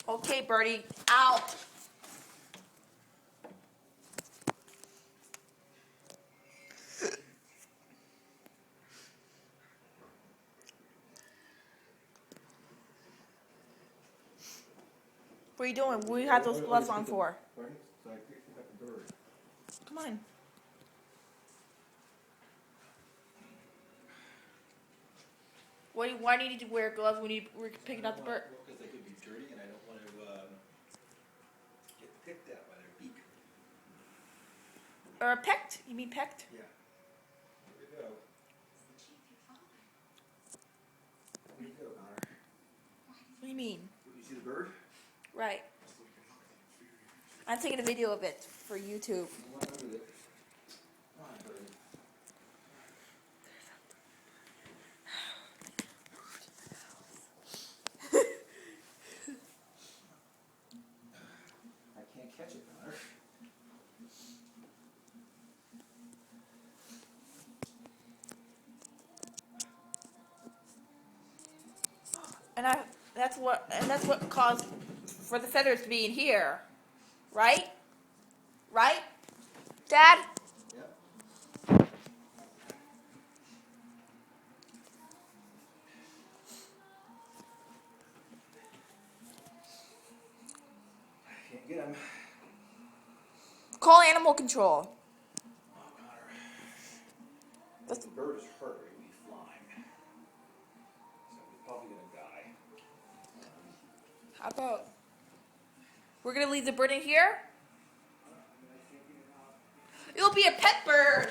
Okay, Birdie, out. What are you doing? What do you have those gloves on for? Pardon? So I picked up the bird. Come on. Why do you need to wear gloves when we're picking up the bird? Because they could be dirty and I don't want to get picked at by their beak. Or pecked? You mean pecked? Yeah. Here we go. Here we go, Connor. What do you mean? You see the bird? Right. I'm taking a video of it for YouTube. Come on with it. Come on, birdie. I can't catch it, Connor. And that's what caused for the feathers to be in here. Right? Right? Dad? Yep. I can't get him. Call animal control. Oh, Connor. That's- The bird is hurt. He'll be flying. So he's probably going to die. How about we're gonna leave the bird in here? It'll be a pet bird.